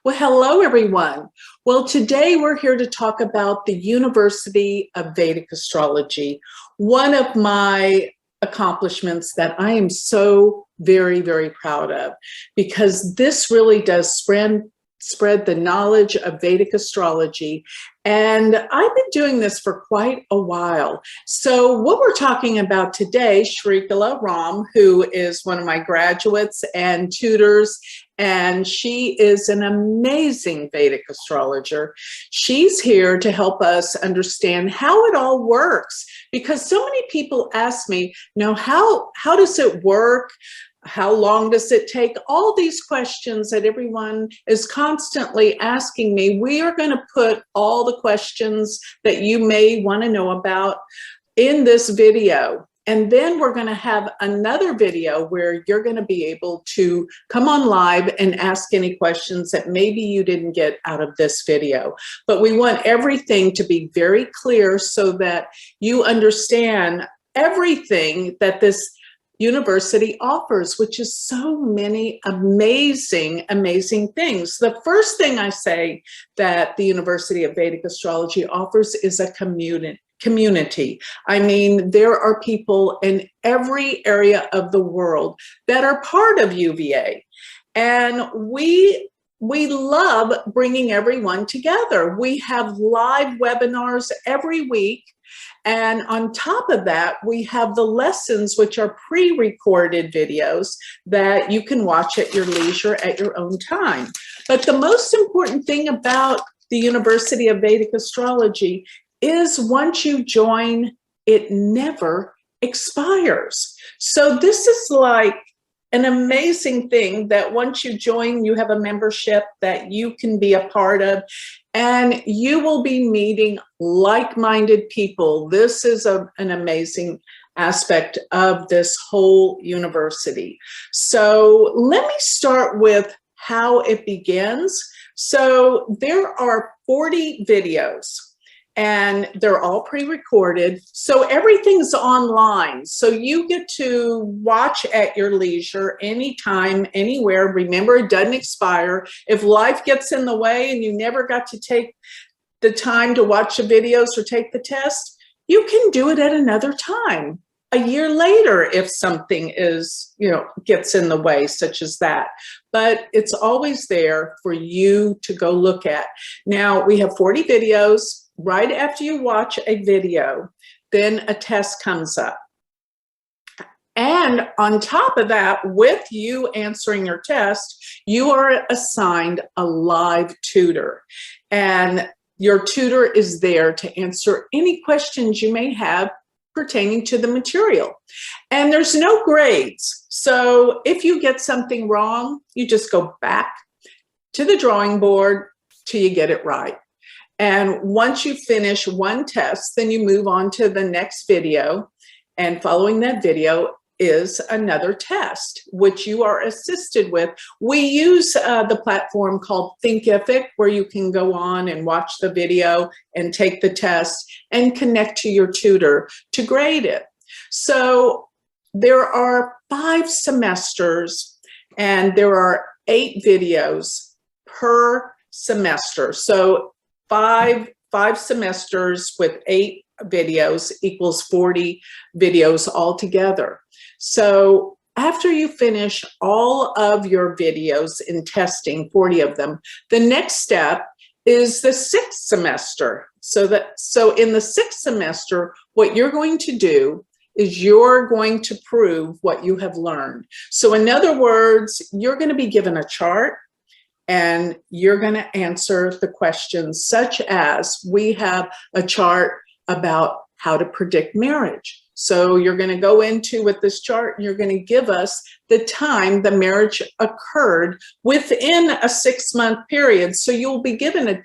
Well, hello, everyone. Well, today we're here to talk about the University of Vedic Astrology, one of my accomplishments that I am so very, very proud of, because this really does spread the knowledge of Vedic astrology. And I've been doing this for quite a while. So what we're talking about today, Shrikala Ram, who is one of my graduates and tutors, and she is an amazing Vedic astrologer. She's here to help us understand how it all works, because so many people ask me, how does it work? How long does it take? All these questions that everyone is constantly asking me. We are going to put all the questions that you may want to know about in this video. And then we're going to have another video where you're going to be able to come on live and ask any questions that maybe you didn't get out of this video. But we want everything to be very clear so that you understand everything that this university offers, which is so many amazing, amazing things. The first thing I say that the University of Vedic Astrology offers is a community. I mean, there are people in every area of the world that are part of UVA. And we love bringing everyone together. We have live webinars every week. And on top of that, we have the lessons, which are pre-recorded videos that you can watch at your leisure at your own time. But the most important thing about the University of Vedic Astrology is once you join, it never expires. So this is like an amazing thing that once you join, you have a membership that you can be a part of, and you will be meeting like-minded people. This is an amazing aspect of this whole university. So let me start with how it begins. So there are 40 videos, and they're all pre-recorded. So everything's online. So you get to watch at your leisure, anytime, anywhere. Remember, it doesn't expire. If life gets in the way and you never got to take the time to watch the videos or take the test, you can do it at another time, a year later, if something is, gets in the way, such as that. But it's always there for you to go look at. Now, we have 40 videos. Right after you watch a video, then a test comes up. And on top of that, with you answering your test, you are assigned a live tutor. And your tutor is there to answer any questions you may have pertaining to the material. And there's no grades. So if you get something wrong, you just go back to the drawing board till you get it right. And once you finish one test, then you move on to the next video. And following that video is another test, which you are assisted with. We use the platform called Thinkific, where you can go on and watch the video and take the test and connect to your tutor to grade it. So there are 5 semesters, and there are 8 videos per semester. So five semesters with 8 videos equals 40 videos altogether. So after you finish all of your videos in testing, 40 of them, the next step is the 6th semester. So in the 6th semester, what you're going to do is you're going to prove what you have learned. So in other words, you're going to be given a chart, and you're going to answer the questions, such as we have a chart about how to predict marriage. So you're going to go into with this chart, and you're going to give us the time the marriage occurred within a 6-month period. So you'll be given a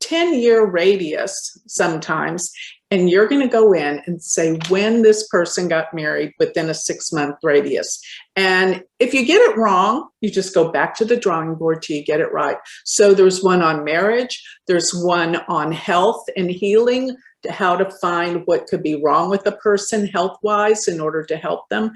10-year radius sometimes, And you're going to go in and say when this person got married within a 6-month radius. And if you get it wrong, you just go back to the drawing board till you get it right. So there's one on marriage. There's one on health and healing, how to find what could be wrong with a person health-wise in order to help them.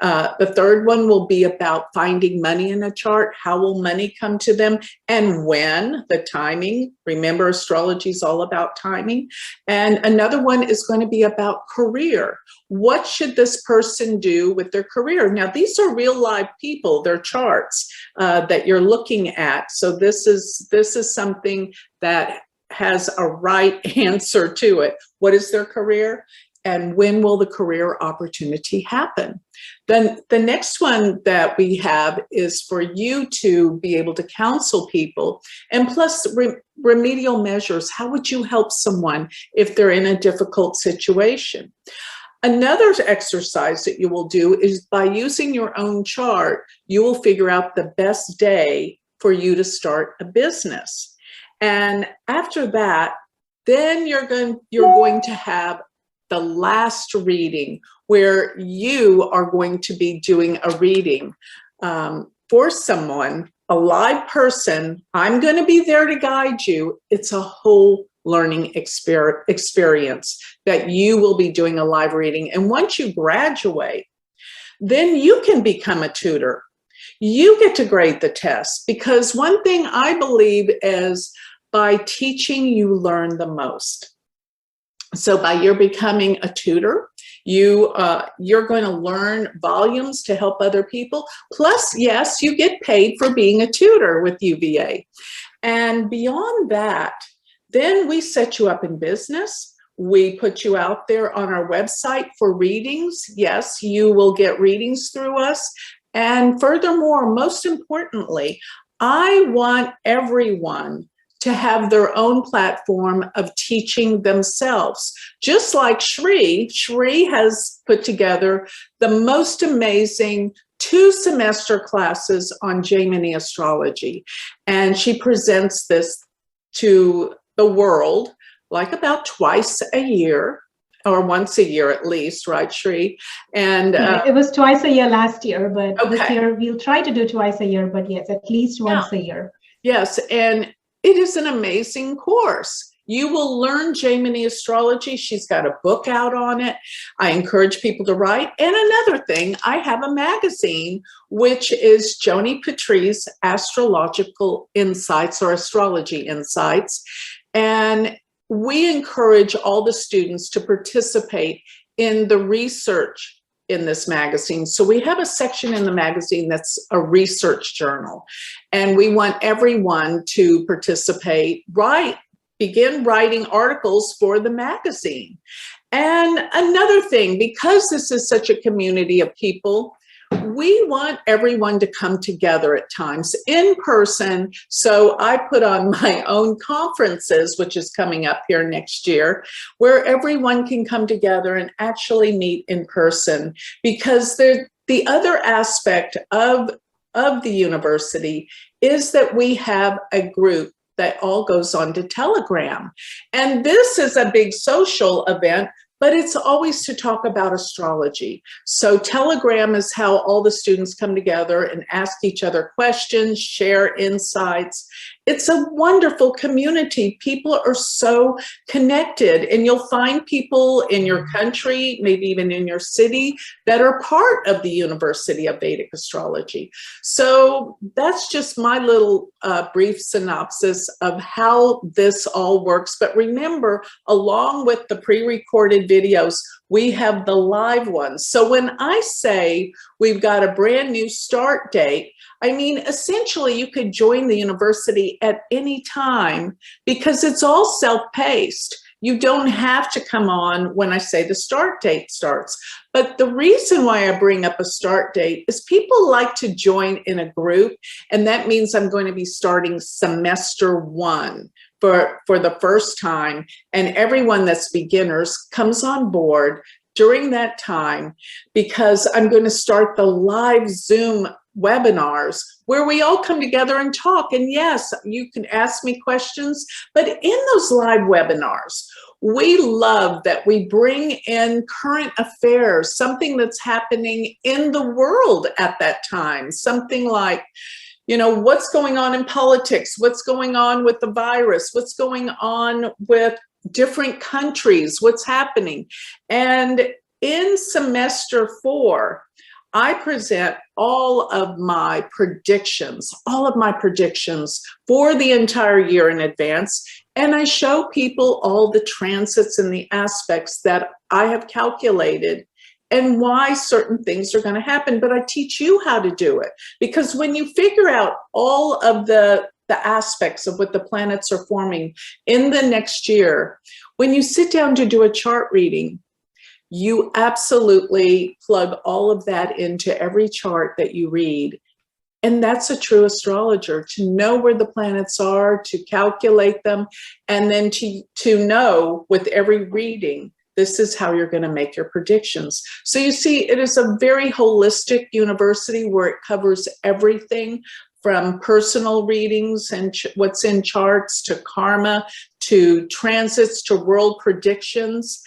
The third one will be about finding money in a chart. How will money come to them and when, the timing. Remember, astrology is all about timing. And another one is going to be about career. What should this person do with their career? Now, these are real live people, they're charts that you're looking at. So this is something that has a right answer to it. What is their career? And when will the career opportunity happen? Then the next one that we have is for you to be able to counsel people, and plus remedial measures. How would you help someone if they're in a difficult situation? Another exercise that you will do is by using your own chart, you will figure out the best day for you to start a business. And after that, then you're going to have the last reading where you are going to be doing a reading for someone, a live person. I'm going to be there to guide you. It's a whole learning experience that you will be doing a live reading. And once you graduate, then you can become a tutor. You get to grade the test, because one thing I believe is by teaching, you learn the most. So by your becoming a tutor, you're going to learn volumes to help other people. Plus, yes, you get paid for being a tutor with UVA. And beyond that, then we set you up in business. We put you out there on our website for readings. Yes, you will get readings through us. And furthermore, most importantly, I want everyone to have their own platform of teaching themselves. Just like Shri has put together the most amazing 2-semester classes on Joni astrology. And she presents this to the world like about twice a year, or once a year at least, right, Shri? And it was twice a year last year, but this year we'll try to do twice a year, but yes, at least once a year. Yes, and it is an amazing course. You will learn Joni astrology. She's got a book out on it. I encourage people to write. And another thing, I have a magazine, which is Joni Patry's Astrological Insights, or Astrology Insights. And we encourage all the students to participate in the research in this magazine. So we have a section in the magazine that's a research journal, and we want everyone to participate, begin writing articles for the magazine. And another thing, because this is such a community of people, we want everyone to come together at times in person. So I put on my own conferences, which is coming up here next year, where everyone can come together and actually meet in person. Because the other aspect of the university is that we have a group that all goes on to Telegram. And this is a big social event, but it's always to talk about astrology. So Telegram is how all the students come together and ask each other questions, share insights. It's a wonderful community. People are so connected, and you'll find people in your country, maybe even in your city, that are part of the University of Vedic Astrology. So that's just my little brief synopsis of how this all works. But remember, along with the pre-recorded videos, we have the live ones. So when I say we've got a brand new start date, I mean, essentially you could join the university at any time, because it's all self-paced. You don't have to come on when I say the start date starts. But the reason why I bring up a start date is people like to join in a group, and that means I'm going to be starting semester 1 for the first time, and everyone that's beginners comes on board during that time, because I'm going to start the live Zoom webinars where we all come together and talk. And yes, you can ask me questions, but in those live webinars, we love that we bring in current affairs, something that's happening in the world at that time, something like, you know, what's going on in politics, what's going on with the virus, what's going on with different countries, what's happening. And in semester 4, I present all of my predictions for the entire year in advance. And I show people all the transits and the aspects that I have calculated and why certain things are going to happen. But I teach you how to do it, because when you figure out all of the aspects of what the planets are forming in the next year, when you sit down to do a chart reading, you absolutely plug all of that into every chart that you read. And that's a true astrologer, to know where the planets are, to calculate them, and then to know with every reading, this is how you're going to make your predictions. So you see, it is a very holistic university where it covers everything from personal readings and what's in charts, to karma, to transits, to world predictions,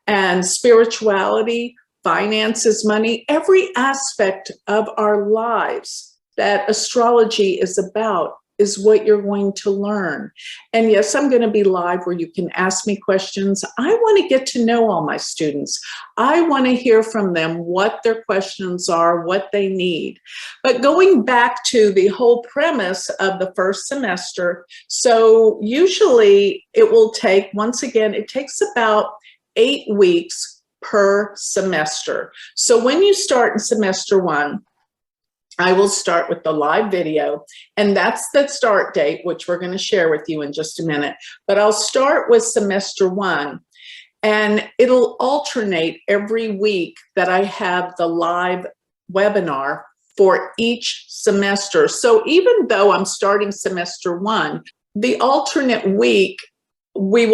and spirituality, finances, money, every aspect of our lives that astrology is about is what you're going to learn. And yes, I'm going to be live where you can ask me questions. I want to get to know all my students. I want to hear from them what their questions are, what they need. But going back to the whole premise of the first semester, so usually it will take, once again, it takes about 8 weeks per semester. So when you start in semester 1, I will start with the live video, and that's the start date, which we're going to share with you in just a minute. But I'll start with semester 1, and it'll alternate every week that I have the live webinar for each semester. So even though I'm starting semester 1, the alternate week, we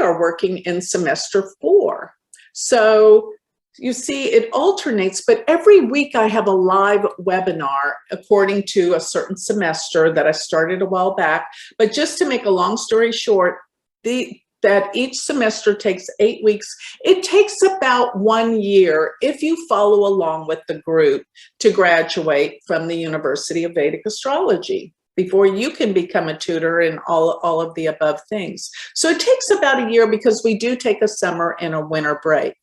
are working in semester 4. So you see, it alternates, but every week I have a live webinar according to a certain semester that I started a while back. But just to make a long story short, that each semester takes 8 weeks. It takes about 1 year, if you follow along with the group, to graduate from the University of Vedic Astrology, before you can become a tutor and all of the above things. So it takes about a year, because we do take a summer and a winter break.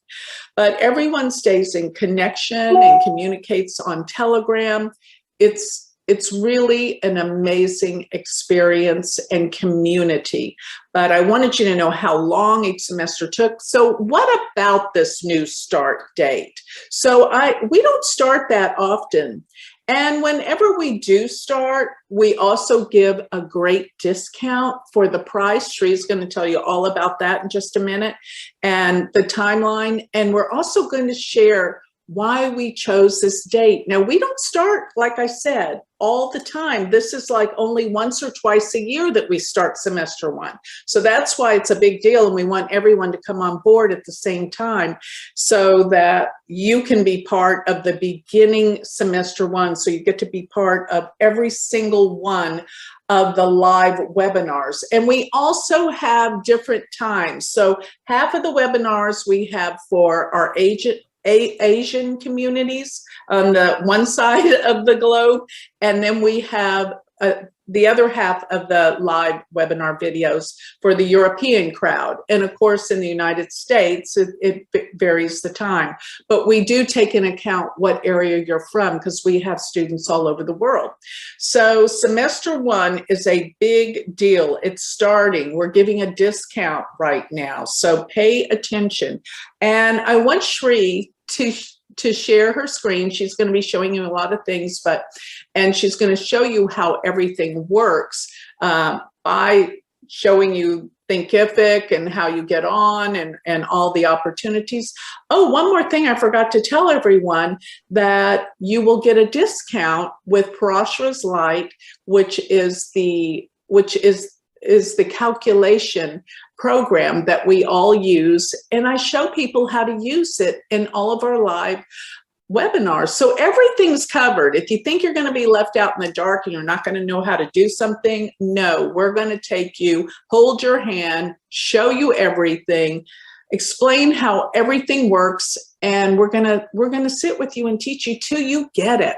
But everyone stays in connection and communicates on Telegram. It's really an amazing experience and community. But I wanted you to know how long each semester took. So what about this new start date? So we don't start that often. And whenever we do start, we also give a great discount for the price. Shree's going to tell you all about that in just a minute, and the timeline. And we're also going to share why we chose this date. Now, we don't start, like I said, all the time. This is like only once or twice a year that we start semester 1. So that's why it's a big deal, and we want everyone to come on board at the same time so that you can be part of the beginning semester 1. So you get to be part of every single one of the live webinars. And we also have different times. So half of the webinars we have for our Asian communities on the one side of the globe, and then we have the other half of the live webinar videos for the European crowd. And of course, in the United States, it varies the time. But we do take into account what area you're from, because we have students all over the world. So semester 1 is a big deal. It's starting. We're giving a discount right now. So pay attention. And I want Shree to share her screen. She's going to be showing you a lot of things, and she's going to show you how everything works by showing you Thinkific and how you get on and all the opportunities. Oh, one more thing I forgot to tell everyone, that you will get a discount with Parashara's Light, which is the calculation program that we all use. And I show people how to use it in all of our live webinars. So everything's covered. If you think you're going to be left out in the dark and you're not going to know how to do something, no, we're going to take you, hold your hand, show you everything, explain how everything works, and we're gonna sit with you and teach you till you get it.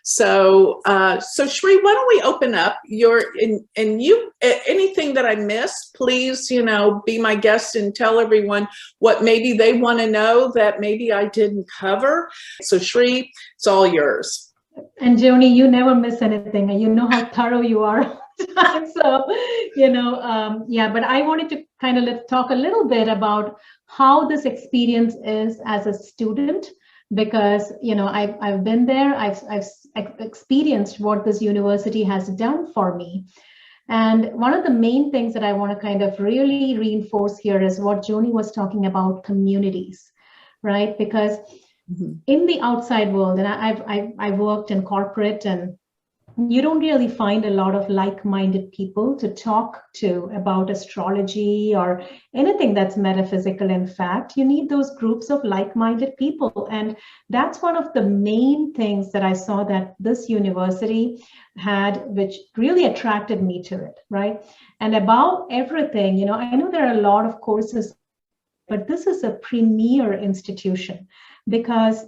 So Shri, why don't we open up and you, anything that I missed, please, be my guest and tell everyone what maybe they want to know that maybe I didn't cover. So Shri, it's all yours. And Joni, you never miss anything, and you know how thorough you are. So, yeah, but I wanted to kind of talk a little bit about how this experience is as a student, because, I've been there, I've experienced what this university has done for me. And one of the main things that I want to kind of really reinforce here is what Joni was talking about, communities, right? Because in the outside world, and I've worked in corporate, and you don't really find a lot of like-minded people to talk to about astrology or anything that's metaphysical. In fact, you need those groups of like-minded people. And that's one of the main things that I saw that this university had, which really attracted me to it, right? And about everything, I know there are a lot of courses, but this is a premier institution, because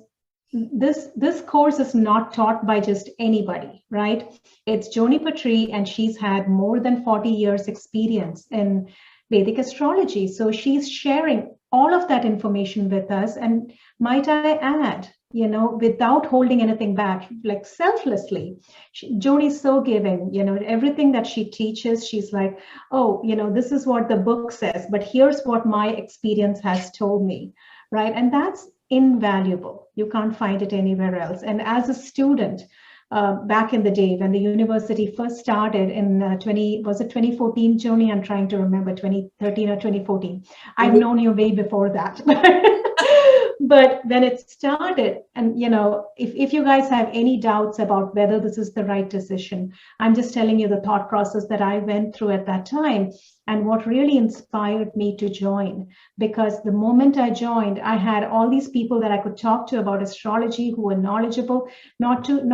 this course is not taught by just anybody, right? It's Joni Patry, and she's had more than 40 years experience in Vedic astrology. So she's sharing all of that information with us. And might I add, without holding anything back, like selflessly. Joni's so giving, everything that she teaches, she's like, oh, this is what the book says, but here's what my experience has told me, right? And that's invaluable. You can't find it anywhere else. And as a student, back in the day when the university first started in 2014, Joni? I'm trying to remember, 2013 or 2014. I've known you way before that. But when it started, and if you guys have any doubts about whether this is the right decision, I'm just telling you the thought process that I went through at that time and what really inspired me to join. Because the moment I joined, I had all these people that I could talk to about astrology who were knowledgeable. Not to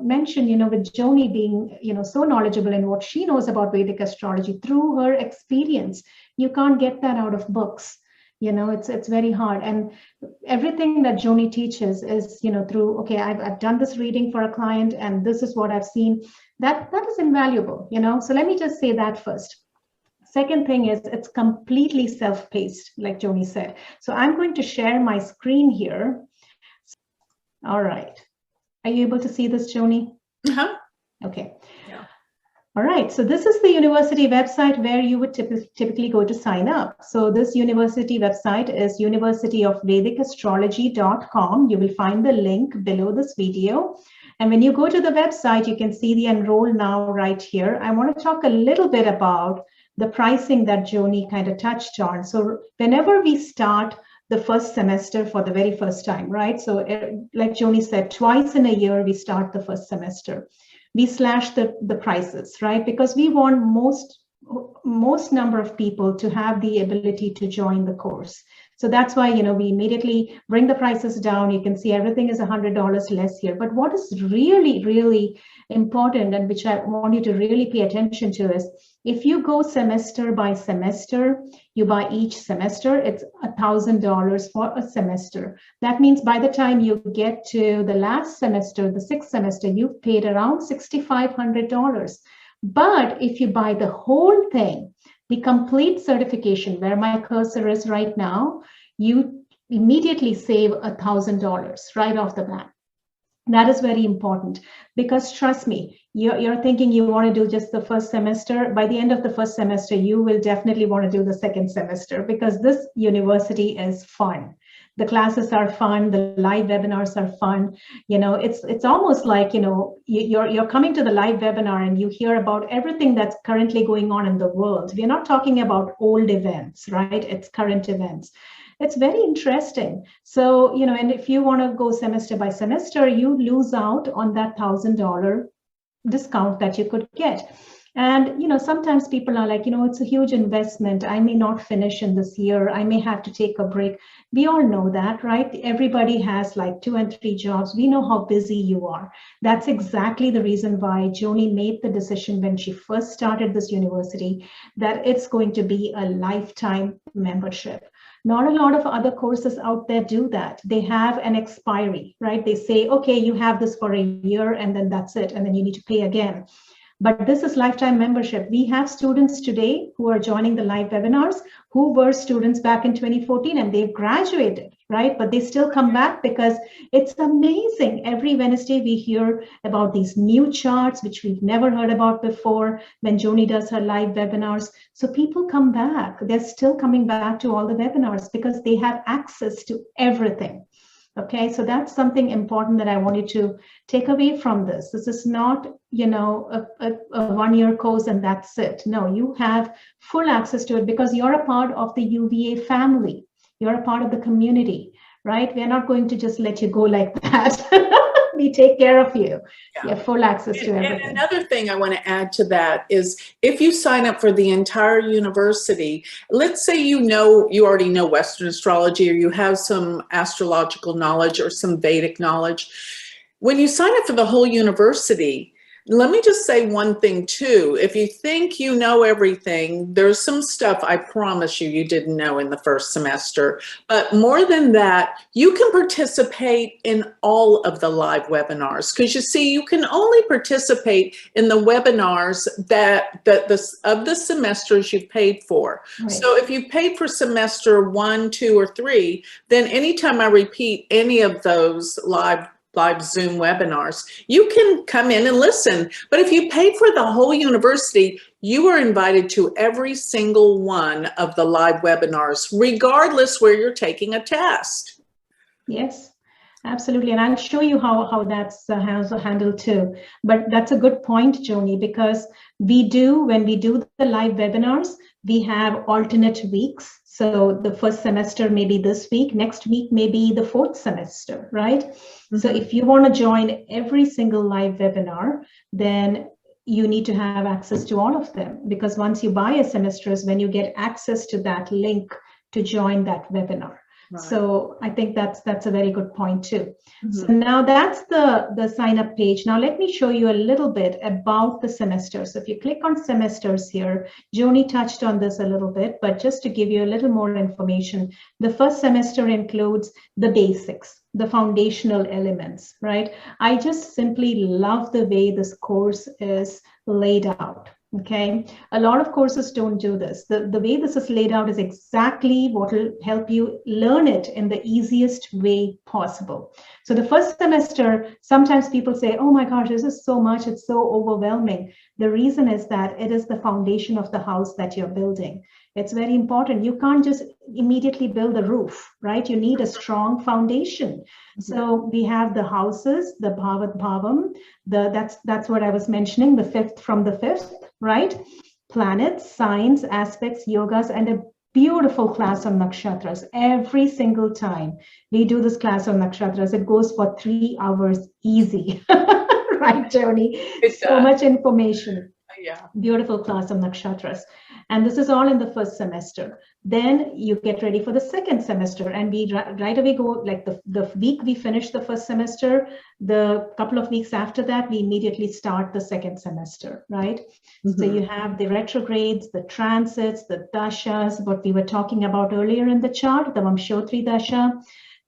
mention, with Joni being so knowledgeable in what she knows about Vedic astrology through her experience. You can't get that out of books. It's very hard. And everything that Joni teaches is, through, okay, I've done this reading for a client and this is what I've seen. That is invaluable, So let me just say that first. Second thing is it's completely self-paced, like Joni said. So I'm going to share my screen here. All right. Are you able to see this, Joni? Uh-huh. Okay. Yeah. All right, so this is the university website where you would typically go to sign up. So this university website is universityofvedicastrology.com. You will find the link below this video. And when you go to the website, you can see the enroll now right here. I want to talk a little bit about the pricing that Joni kind of touched on. So whenever we start the first semester for the very first time, right? So like Joni said, twice in a year, we start the first semester. We slash the prices, right? Because we want most number of people to have the ability to join the course. So that's why, we immediately bring the prices down. You can see everything is $100 less here. But what is really, really important, and which I want you to really pay attention to, is if you go semester by semester, you buy each semester, it's $1,000 for a semester. That means by the time you get to the last semester, the sixth semester, you've paid around $6,500. But if you buy the whole thing, the complete certification, where my cursor is right now, you immediately save $1,000 right off the bat. That is very important, because trust me, you're thinking you want to do just the first semester. By the end of the first semester, you will definitely want to do the second semester, because this university is fun. The classes are fun. The live webinars are fun. It's almost like, you're coming to the live webinar and you hear about everything that's currently going on in the world. We're not talking about old events, right? It's current events. It's very interesting. So, and if you want to go semester by semester, you lose out on that $1,000 discount that you could get. And, sometimes people are like, it's a huge investment. I may not finish in this year. I may have to take a break. We all know that, right? Everybody has like 2 and 3 jobs. We know how busy you are. That's exactly the reason why Joni made the decision when she first started this university that it's going to be a lifetime membership. Not a lot of other courses out there do that. They have an expiry, right? They say, okay, you have this for a year and then that's it. And then you need to pay again. But this is lifetime membership. We have students today who are joining the live webinars who were students back in 2014 and they've graduated, right? But they still come back because it's amazing. Every Wednesday we hear about these new charts, which we've never heard about before when Joni does her live webinars. So people come back. They're still coming back to all the webinars because they have access to everything. Okay, so that's something important that I want you to take away from this. This is not, a 1-year course and that's it. No, you have full access to it because you're a part of the UVA family. You're a part of the community, right? We're not going to just let you go like that. We take care of you. Yeah. You have full access to everything. And another thing I want to add to that is if you sign up for the entire university, let's say you already know Western astrology or you have some astrological knowledge or some Vedic knowledge. When you sign up for the whole university, let me just say one thing too. If you think you know everything, there's some stuff I promise you didn't know in the first semester. But more than that, you can participate in all of the live webinars because you see, you can only participate in the webinars of the semesters you've paid for. Right. So if you paid for semester 1, 2, or 3, then anytime I repeat any of those live Zoom webinars, you can come in and listen. But if you pay for the whole university, you are invited to every single one of the live webinars, regardless where you're taking a test. Yes, absolutely. And I'll show you how that's handled too. But that's a good point, Joni, because when we do the live webinars, we have alternate weeks. So the first semester may be this week, next week may be the 4th semester, right? Mm-hmm. So if you want to join every single live webinar, then you need to have access to all of them because once you buy a semester is when you get access to that link to join that webinar. Right. So I think that's a very good point too. Mm-hmm. So now that's the sign up page. Now let me show you a little bit about the semester. So if you click on semesters here, Joni touched on this a little bit, but just to give you a little more information, the first semester includes the basics, the foundational elements, right? I just simply love the way this course is laid out. Okay, a lot of courses don't do this. The way this is laid out is exactly what will help you learn it in the easiest way possible. So the first semester, sometimes people say, oh my gosh, this is so much, it's so overwhelming. The reason is that it is the foundation of the house that you're building. It's very important. You can't just immediately build a roof, right? You need a strong foundation. So we have the houses, the bhavam, that's what I was mentioning, the 5th from the 5th, right? Planets, signs, aspects, yogas, and a beautiful class on nakshatras. Every single time we do this class on nakshatras, it goes for 3 hours easy. Right, Joni? So much information. Yeah. Beautiful class on nakshatras. And this is all in the first semester. Then you get ready for the second semester and we right away go like the week we finish the first semester, the couple of weeks after that, we immediately start the second semester, right? Mm-hmm. So you have the retrogrades, the transits, the dashas, what we were talking about earlier in the chart, the Vamshotri dasha,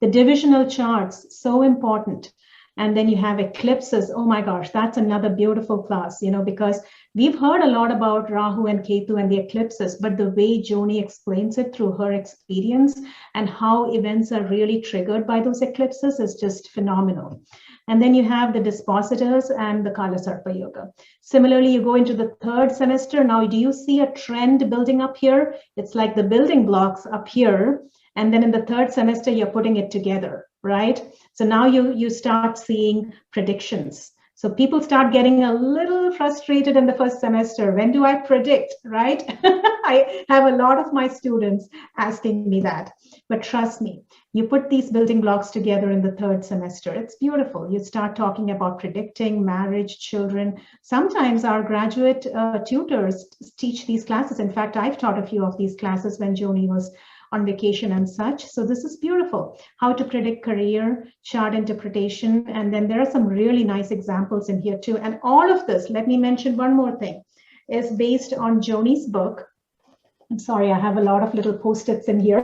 the divisional charts, so important. And then you have eclipses. Oh my gosh, that's another beautiful class, because we've heard a lot about Rahu and Ketu and the eclipses, but the way Joni explains it through her experience and how events are really triggered by those eclipses is just phenomenal. And then you have the dispositors and the Kala Sarpa Yoga. Similarly, you go into the third semester. Now, do you see a trend building up here? It's like the building blocks up here. And then in the third semester, you're putting it together, right? So now you start seeing predictions. So people start getting a little frustrated in the first semester. When do I predict, right? I have a lot of my students asking me that. But trust me, you put these building blocks together in the third semester. It's beautiful. You start talking about predicting, marriage, children. Sometimes our graduate tutors teach these classes. In fact, I've taught a few of these classes when Joni was on vacation and such. So this is beautiful. How to predict career, chart interpretation. And then there are some really nice examples in here too. And all of this, let me mention one more thing, is based on Joni's book. I'm sorry, I have a lot of little post-its in here,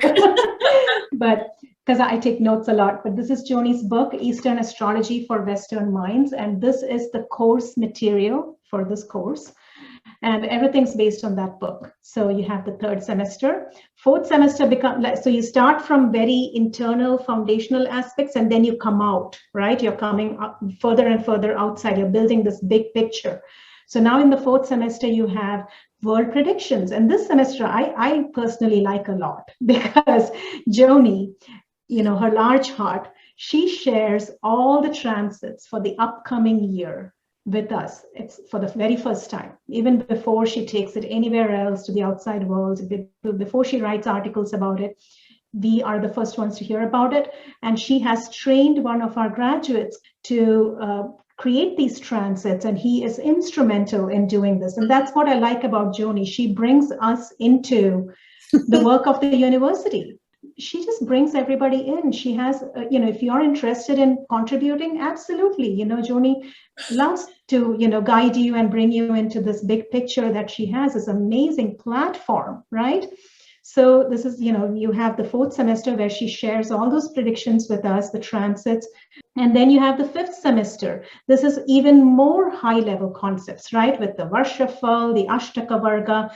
but because I take notes a lot, but this is Joni's book, Eastern Astrology for Western Minds. And this is the course material for this course. And everything's based on that book. So you have the third semester. Fourth semester, so you start from very internal foundational aspects, and then you come out, right? You're coming up further and further outside. You're building this big picture. So now in the fourth semester, you have world predictions. And this semester, I personally like a lot because Joni, you know, her large heart, she shares all the transits for the upcoming year with us. It's for the very first time, even before she takes it anywhere else to the outside world, before she writes articles about it, we are the first ones to hear about it. And she has trained one of our graduates to create these transits, and he is instrumental in doing this. And that's what I like about Joni. She brings us into the work of the university. She just brings everybody in. She has, you know, if you're interested in contributing, absolutely. You know, Joni loves to, you know, guide you and bring you into this big picture that she has, this amazing platform, right? So this is, you know, you have the fourth semester where she shares all those predictions with us, the transits. And then you have the fifth semester. This is even more high level concepts, right? With the Varshafal, the Ashtaka Varga.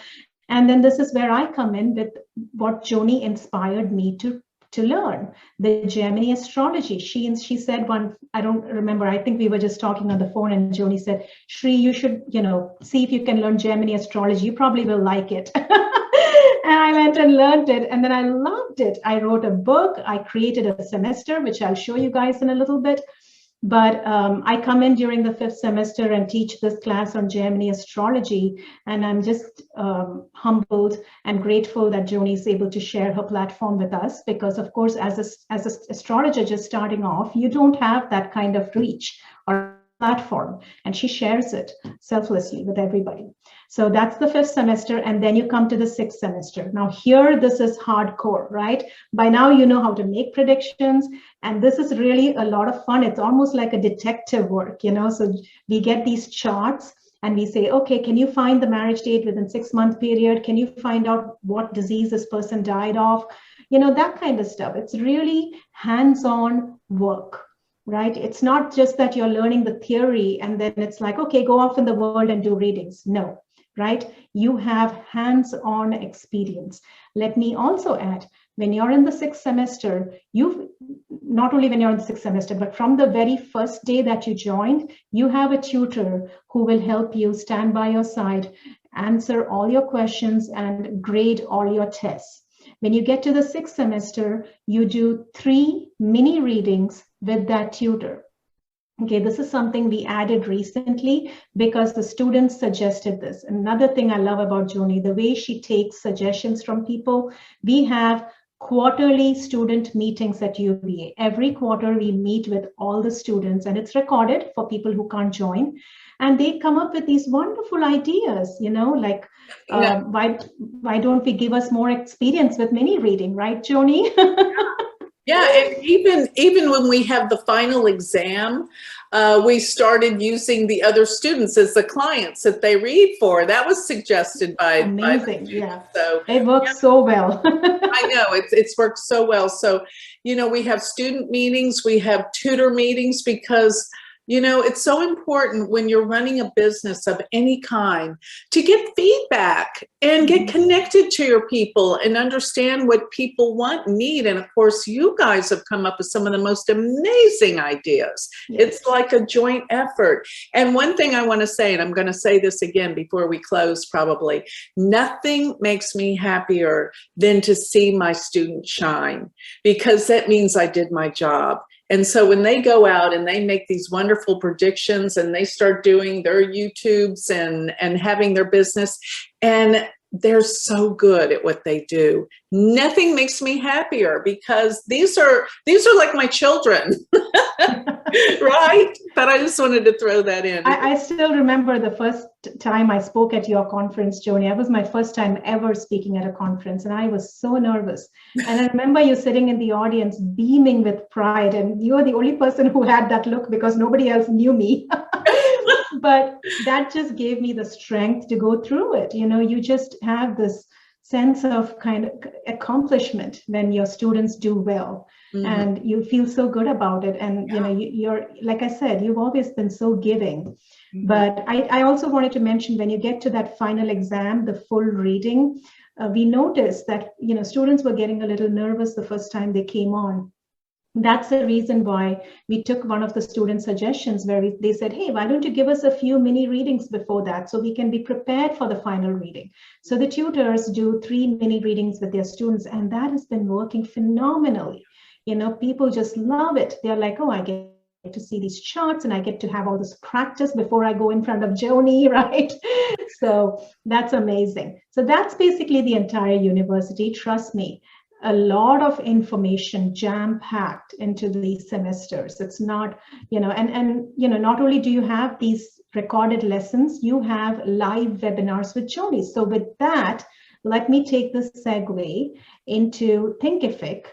And then this is where I come in with what Joni inspired me to learn, the Gemini astrology. She said one, I don't remember, I think we were just talking on the phone, and Joni said, Shri, you should, you know, see if you can learn Gemini astrology. You probably will like it. And I went and learned it, and then I loved it. I wrote a book. I created a semester, which I'll show you guys in a little bit. But I come in during the fifth semester and teach this class on Gemini astrology. And I'm just humbled and grateful that Joni is able to share her platform with us, because of course, as an astrologer just starting off, you don't have that kind of reach or platform, and she shares it selflessly with everybody. So that's the fifth semester, and then you come to the sixth semester. Now here, this is hardcore, right? By now you know how to make predictions, and this is really a lot of fun. It's almost like a detective work, you know. So we get these charts and we say, okay, can you find the marriage date within 6-month period? Can you find out what disease this person died of? You know, that kind of stuff. It's really hands-on work. Right? It's not just that you're learning the theory and then it's like, okay, go off in the world and do readings. No, right? You have hands-on experience. Let me also add, when you're in the sixth semester, not only when you're in the sixth semester, but from the very first day that you joined, you have a tutor who will help you, stand by your side, answer all your questions and grade all your tests. When you get to the sixth semester, you do 3 mini readings with that tutor. Okay, this is something we added recently because the students suggested this. Another thing I love about Joni, the way she takes suggestions from people. We have quarterly student meetings at UVA. Every quarter we meet with all the students, and it's recorded for people who can't join. And they come up with these wonderful ideas, you know, like why don't we give us more experience with mini reading, right, Joni? Yeah, and even when we have the final exam, we started using the other students as the clients that they read for. That was suggested by amazing. By yeah. So it works so well. I know it's worked so well. So, you know, we have student meetings, we have tutor meetings, because you know, it's so important when you're running a business of any kind to get feedback and get connected to your people and understand what people want and need. And of course, you guys have come up with some of the most amazing ideas. Yes. It's like a joint effort. And one thing I want to say, and I'm going to say this again before we close probably, nothing makes me happier than to see my students shine, because that means I did my job. And so when they go out and they make these wonderful predictions and they start doing their YouTubes and having their business, and they're so good at what they do. Nothing makes me happier, because these are like my children, right? But I just wanted to throw that in. I still remember the first time I spoke at your conference, Joni. That was my first time ever speaking at a conference, and I was so nervous. And I remember you sitting in the audience beaming with pride, and you were the only person who had that look because nobody else knew me. But that just gave me the strength to go through it. You know, you just have this sense of kind of accomplishment when your students do well. Mm-hmm. And you feel so good about it. And, you know, you're, like I said, you've always been so giving. Mm-hmm. But I also wanted to mention, when you get to that final exam, the full reading, we noticed that, you know, students were getting a little nervous the first time they came on. That's the reason why we took one of the student suggestions where they said, hey, why don't you give us a few mini readings before that so we can be prepared for the final reading. So the tutors do 3 mini readings with their students, and that has been working phenomenally. You know, people just love it. They're like, oh, I get to see these charts and I get to have all this practice before I go in front of Joni, right? So that's amazing. So that's basically the entire university. Trust me. A lot of information jam-packed into these semesters. It's not, you know, and you know, not only do you have these recorded lessons, you have live webinars with Joni. So with that, let me take this segue into Thinkific,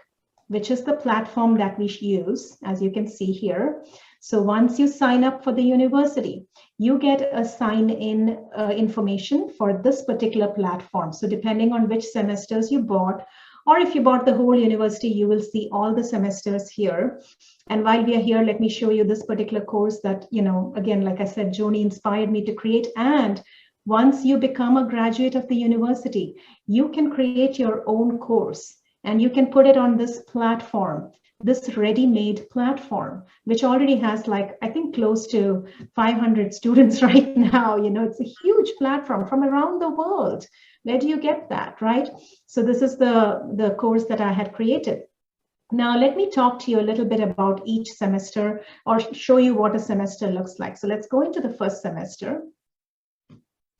which is the platform that we use, as you can see here. So once you sign up for the university, you get a sign-in information for this particular platform. So depending on which semesters you bought, or if you bought the whole university, you will see all the semesters here. And while we are here, let me show you this particular course that, you know, again, like I said, Joni inspired me to create. And once you become a graduate of the university, you can create your own course and you can put it on this platform, this ready-made platform, which already has, like, I think close to 500 students right now. You know, it's a huge platform from around the world. Where do you get that, right? So this is the course that I had created. Now, let me talk to you a little bit about each semester, or show you what a semester looks like. So let's go into the first semester.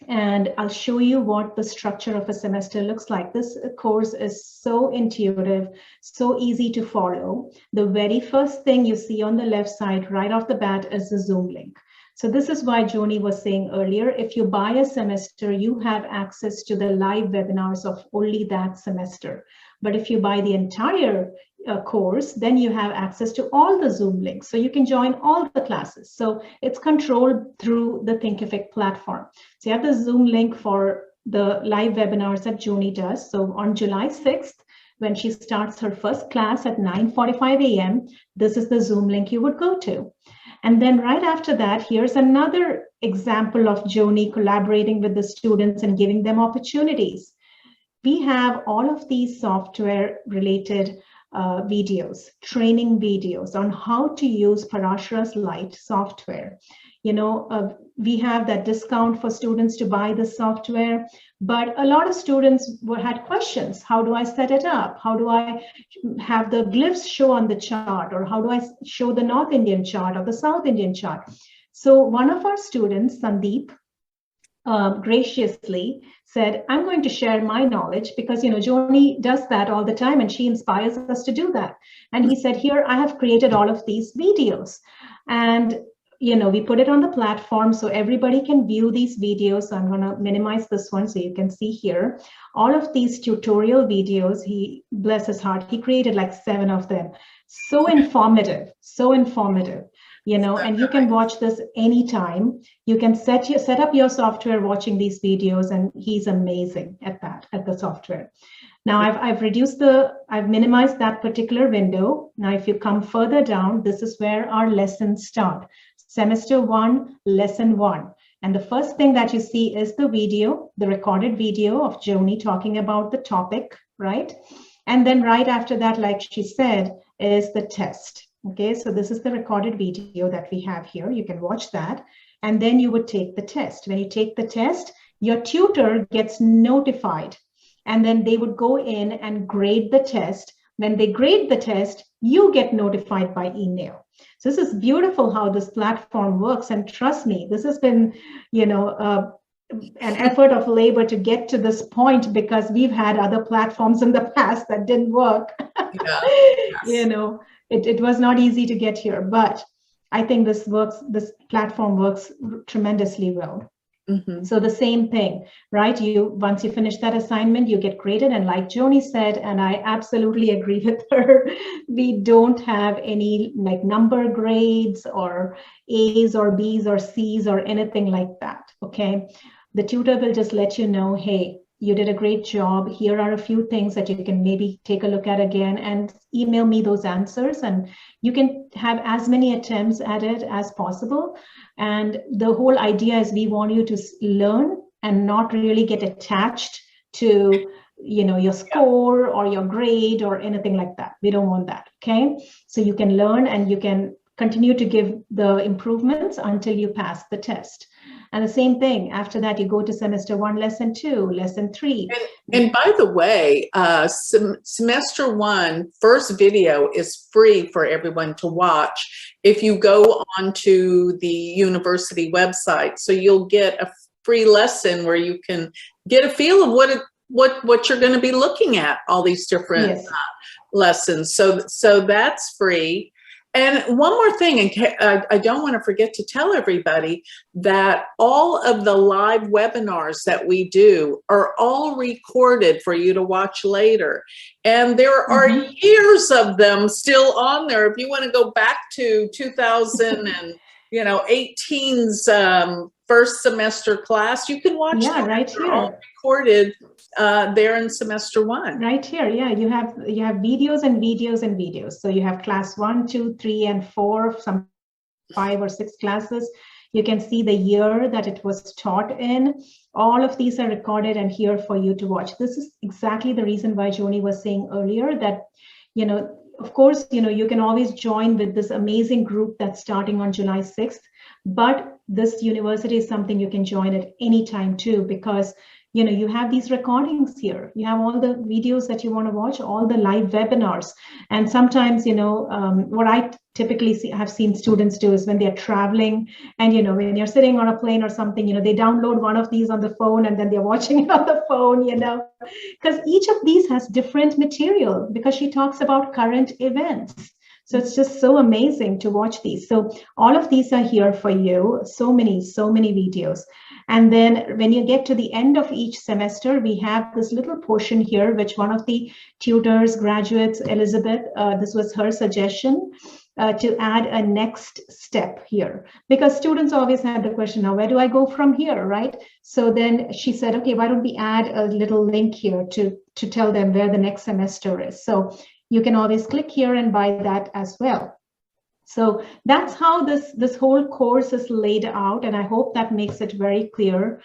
And I'll show you what the structure of a semester looks like. This course is so intuitive, so easy to follow. The very first thing you see on the left side right off the bat is the Zoom link. So this is why Joni was saying earlier, if you buy a semester, you have access to the live webinars of only that semester. But if you buy the entire course, then you have access to all the Zoom links. So you can join all the classes. So it's controlled through the Thinkific platform. So you have the Zoom link for the live webinars that Joni does. So on July 6th, when she starts her first class at 9:45 a.m., this is the Zoom link you would go to. And then right after that, here's another example of Joni collaborating with the students and giving them opportunities. We have all of these software-related videos, training videos on how to use Parashara's Lite software. You know, we have that discount for students to buy the software, but a lot of students had questions. How do I set it up? How do I have the glyphs show on the chart? Or how do I show the North Indian chart or the South Indian chart? So one of our students, Sandeep, graciously said, I'm going to share my knowledge because, you know, Joni does that all the time and she inspires us to do that. And he said, here, I have created all of these videos. And, you know, we put it on the platform so everybody can view these videos. So I'm going to minimize this one so you can see here. All of these tutorial videos, he, bless his heart, he created like 7 of them. So informative, you know, and you can watch this anytime. You can set up your software watching these videos, and he's amazing at that, at the software. Now I've minimized that particular window. Now, if you come further down, this is where our lessons start. Semester 1, lesson 1. And the first thing that you see is the video, the recorded video of Joni talking about the topic, right? And then right after that, like she said, is the test. Okay, so this is the recorded video that we have here. You can watch that. And then you would take the test. When you take the test, your tutor gets notified. And then they would go in and grade the test when they grade the test, you get notified by email. So this is beautiful how this platform works. And trust me, this has been, an effort of labor to get to this point, because we've had other platforms in the past that didn't work. Yeah. Yes. It was not easy to get here, but I think this platform works tremendously well. Mm-hmm. So the same thing, right? Once you finish that assignment, you get graded. And like Joni said, and I absolutely agree with her, we don't have any like number grades or A's or B's or C's or anything like that, okay? The tutor will just let you know, hey, you did a great job. Here are a few things that you can maybe take a look at again, and email me those answers. And you can have as many attempts at it as possible. And the whole idea is we want you to learn and not really get attached to, your score or your grade or anything like that. We don't want that, okay? So you can learn and you can continue to give the improvements until you pass the test. And the same thing, after that, you go to semester 1, lesson 2, lesson 3. And by the way, semester 1 first video is free for everyone to watch if you go onto the university website. So you'll get a free lesson where you can get a feel of what you're going to be looking at, all these different Yes. lessons. So that's free. And one more thing, and I don't want to forget to tell everybody that all of the live webinars that we do are all recorded for you to watch later. And there are years of them still on there. If you want to go back to 2018's first semester class, you can watch them. Right They're here. all recorded there in semester 1. Right here, yeah, you have videos and videos and videos. So you have class 1, 2, 3, and 4, some 5 or 6 classes. You can see the year that it was taught in. All of these are recorded and here for you to watch. This is exactly the reason why Joni was saying earlier that, of course, you can always join with this amazing group that's starting on July 6th, but this university is something you can join at any time too, because you have these recordings here. You have all the videos that you want to watch, all the live webinars. And sometimes, what I typically have seen students do is when they're traveling and, when you're sitting on a plane or something, they download one of these on the phone and then they're watching it on the phone, because each of these has different material, because she talks about current events. So it's just so amazing to watch these. So all of these are here for you. So many videos. And then when you get to the end of each semester, we have this little portion here, which one of the tutors, graduates, Elizabeth, this was her suggestion to add a next step here, because students always have the question, now where do I go from here, right? So then she said, okay, why don't we add a little link here to tell them where the next semester is. So you can always click here and buy that as well. So that's how this whole course is laid out, and I hope that makes it very clear.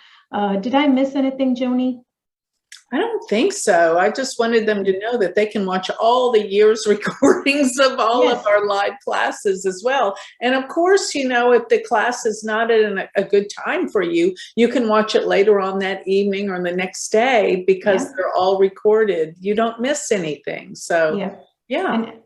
Did I miss anything, Joni? I don't think so. I just wanted them to know that they can watch all the year's recordings of all of our live classes as well. And of course, if the class is not at a good time for you, you can watch it later on that evening or the next day, because they're all recorded. You don't miss anything. So yeah.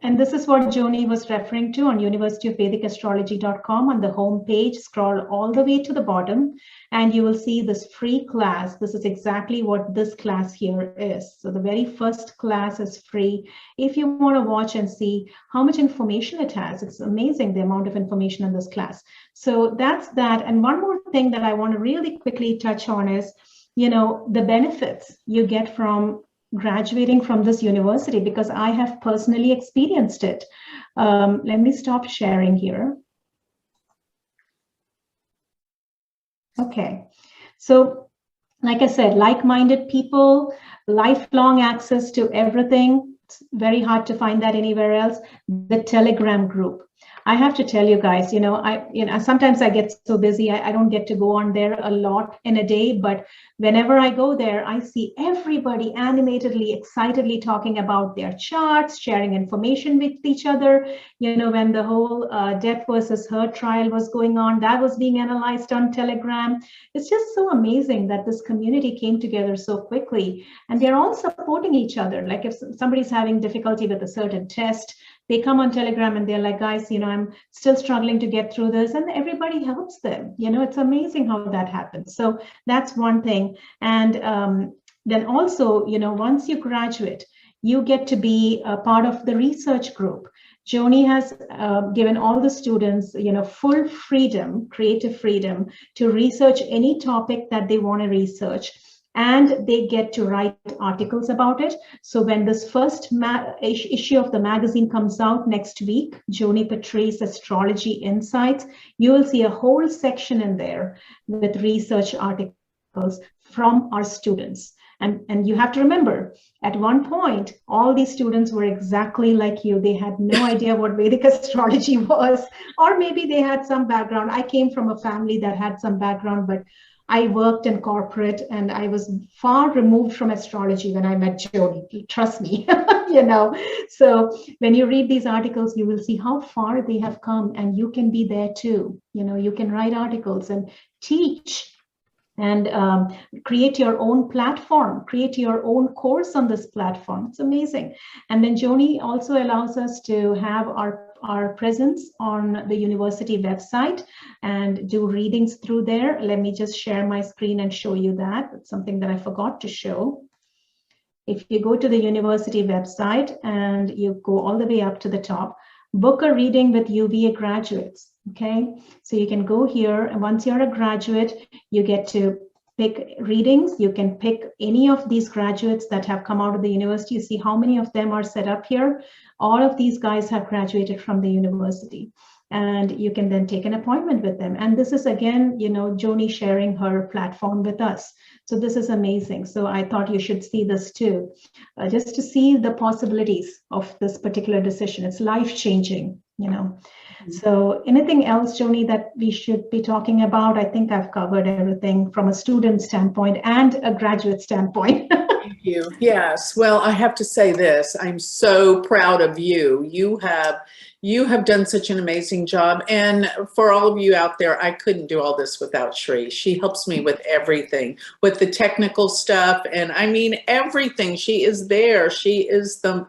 And this is what Joni was referring to on universityofvedicastrology.com. On the home page, scroll all the way to the bottom and you will see this free class. This is exactly what this class here is. So the very first class is free. If you want to watch and see how much information it has, it's amazing the amount of information in this class. So that's that. And one more thing that I want to really quickly touch on is, the benefits you get from graduating from this university, because I have personally experienced it. Let me stop sharing here. Okay, so like I said, like-minded people, lifelong access to everything. It's very hard to find that anywhere else. The Telegram group. I have to tell you guys, sometimes I get so busy, I don't get to go on there a lot in a day, but whenever I go there, I see everybody animatedly, excitedly talking about their charts, sharing information with each other. When the whole death versus hurt trial was going on, that was being analyzed on Telegram. It's just so amazing that this community came together so quickly, and they're all supporting each other. Like if somebody's having difficulty with a certain test, they come on Telegram and they're like, guys, I'm still struggling to get through this, and everybody helps them. It's amazing how that happens. So that's one thing. And then also, once you graduate, you get to be a part of the research group. Joni has given all the students, full freedom, creative freedom to research any topic that they want to research. And they get to write articles about it. So when this first issue of the magazine comes out next week, Joni Patry's Astrology Insights, you will see a whole section in there with research articles from our students. And you have to remember, at one point, all these students were exactly like you. They had no idea what Vedic astrology was, or maybe they had some background. I came from a family that had some background, but I worked in corporate and I was far removed from astrology when I met Joni. Trust me, So when you read these articles, you will see how far they have come, and you can be there too. You can write articles and teach and create your own platform, create your own course on this platform. It's amazing. And then Joni also allows us to have our presence on the university website and do readings through there. Let me just share my screen and show you that. It's something that I forgot to show. If you go to the university website and you go all the way up to the top, book a reading with UVA graduates. Okay, so you can go here, and once you're a graduate, you get to pick readings. You can pick any of these graduates that have come out of the university. You see how many of them are set up here. All of these guys have graduated from the university, and you can then take an appointment with them. And this is again, Joni sharing her platform with us. So this is amazing. So I thought you should see this too, just to see the possibilities of this particular decision. It's life-changing, So anything else, Joni, that we should be talking about? I think I've covered everything from a student standpoint and a graduate standpoint. Thank you. Yes. Well, I have to say this. I'm so proud of you. You have done such an amazing job. And for all of you out there, I couldn't do all this without Shri. She helps me with everything, with the technical stuff. And I mean, everything. She is there. She is the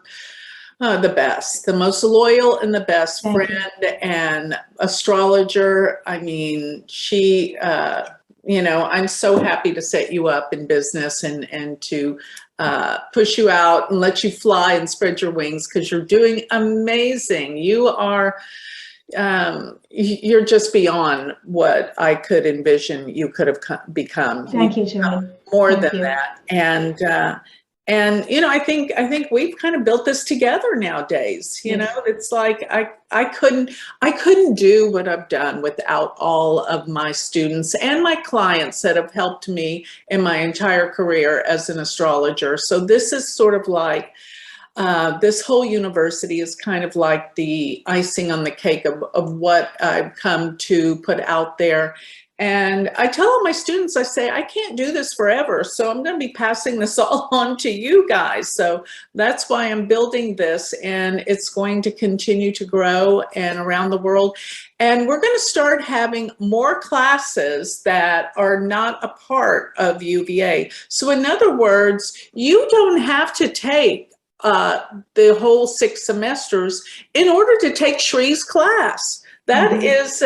best, the most loyal and the best friend and astrologer. I mean, she, I'm so happy to set you up in business and to push you out and let you fly and spread your wings, because you're doing amazing. You are, you're just beyond what I could envision you could have become. Thank you, Joni. More than that. And I think we've kind of built this together nowadays. It's like I couldn't do what I've done without all of my students and my clients that have helped me in my entire career as an astrologer. So this is sort of like this whole university is kind of like the icing on the cake of what I've come to put out there. And I tell all my students, I say, I can't do this forever. So I'm going to be passing this all on to you guys. So that's why I'm building this, and it's going to continue to grow and around the world. And we're going to start having more classes that are not a part of UVA. So in other words, you don't have to take the whole 6 semesters in order to take Shri's class. That is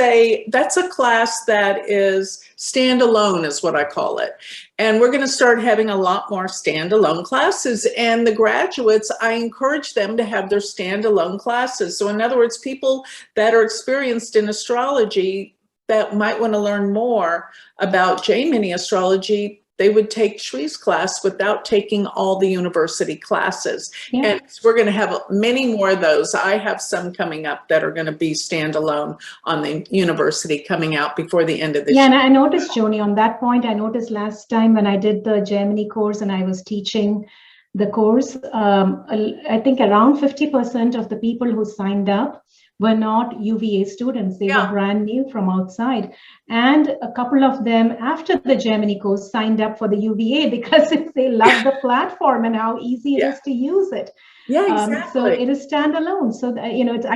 that's a class that is standalone, is what I call it. And we're going to start having a lot more standalone classes. And the graduates, I encourage them to have their standalone classes. So in other words, people that are experienced in astrology that might want to learn more about Gemini astrology, they would take Shri's class without taking all the university classes. Yeah. And we're going to have many more of those. I have some coming up that are going to be standalone on the university coming out before the end of this year. And I noticed, Joni, on that point, I noticed last time when I did the Gemini course and I was teaching the course, I think around 50% of the people who signed up were not UVA students. They Yeah. were brand new from outside. And a couple of them, after the Gemini course, signed up for the UVA because they love the platform and how easy it Yeah. is to use it. Yeah, exactly. So it is standalone. So,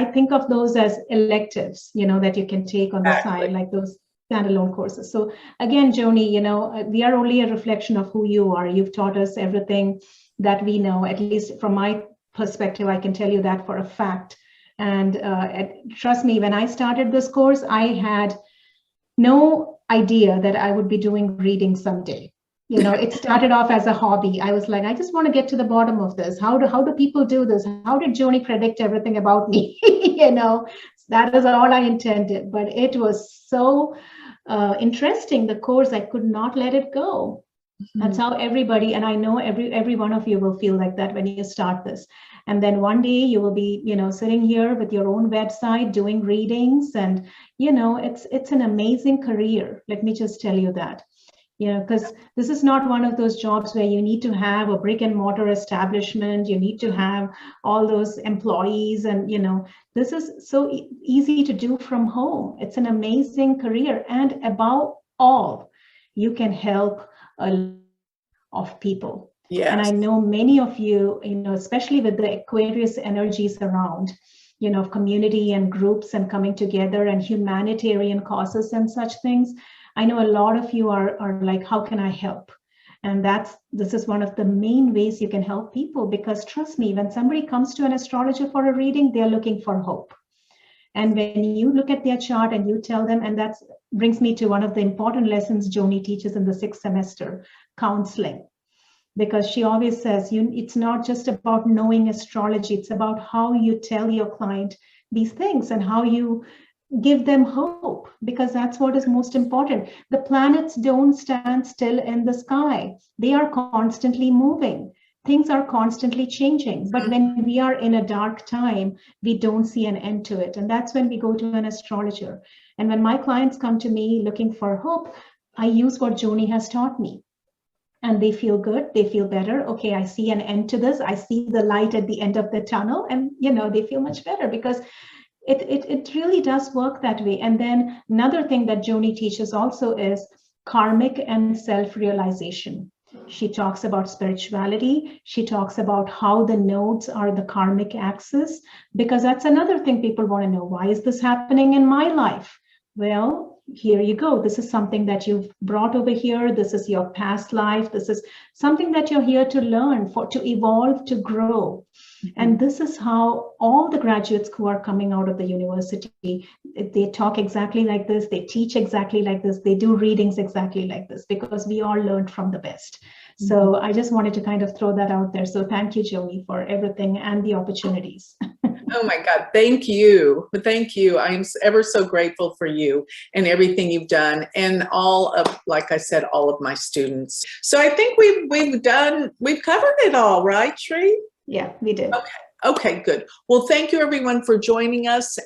I think of those as electives, that you can take on the side, like those standalone courses. So again, Joni, we are only a reflection of who you are. You've taught us everything that we know, at least from my perspective, I can tell you that for a fact. And trust me, when I started this course, I had no idea that I would be doing reading someday. It started off as a hobby. I was like, I just want to get to the bottom of this. How do people do this? How did Joni predict everything about me? That is all I intended. But it was so interesting, the course, I could not let it go. That's how everybody, and I know every one of you will feel like that when you start this. And then one day you will be, sitting here with your own website doing readings, and it's an amazing career. Let me just tell you that. Because this is not one of those jobs where you need to have a brick and mortar establishment, you need to have all those employees, and this is so easy to do from home. It's an amazing career, and above all, you can help a lot of people. Yes. And I know many of you, especially with the Aquarius energies around, of community and groups and coming together and humanitarian causes and such things. I know a lot of you are like, how can I help? And this is one of the main ways you can help people, because trust me, when somebody comes to an astrologer for a reading, they're looking for hope. And when you look at their chart and you tell them, and that brings me to one of the important lessons Joni teaches in the 6th semester, counseling. Because she always says, it's not just about knowing astrology, it's about how you tell your client these things and how you give them hope, because that's what is most important. The planets don't stand still in the sky. They are constantly moving. Things are constantly changing. But when we are in a dark time, we don't see an end to it. And that's when we go to an astrologer. And when my clients come to me looking for hope, I use what Joni has taught me. And they feel good, they feel better. Okay, I see an end to this. I see the light at the end of the tunnel, and they feel much better, because it really does work that way. And then another thing that Joni teaches also is karmic and self-realization. She talks about spirituality. She talks about how the nodes are the karmic axis, because that's another thing people want to know. Why is this happening in my life? Well, here you go. This is something that you've brought over here. This is your past life. This is something that you're here to learn, to evolve, to grow. And this is how all the graduates who are coming out of the university, they talk exactly like this. They teach exactly like this. They do readings exactly like this, because we all learned from the best. So I just wanted to kind of throw that out there. So thank you, Joni, for everything and the opportunities. Oh my God, thank you. Thank you. I'm ever so grateful for you and everything you've done, and all of, like I said, all of my students. So I think we've covered it all, right, Sri? Yeah, we did. Okay, good. Well, thank you everyone for joining us.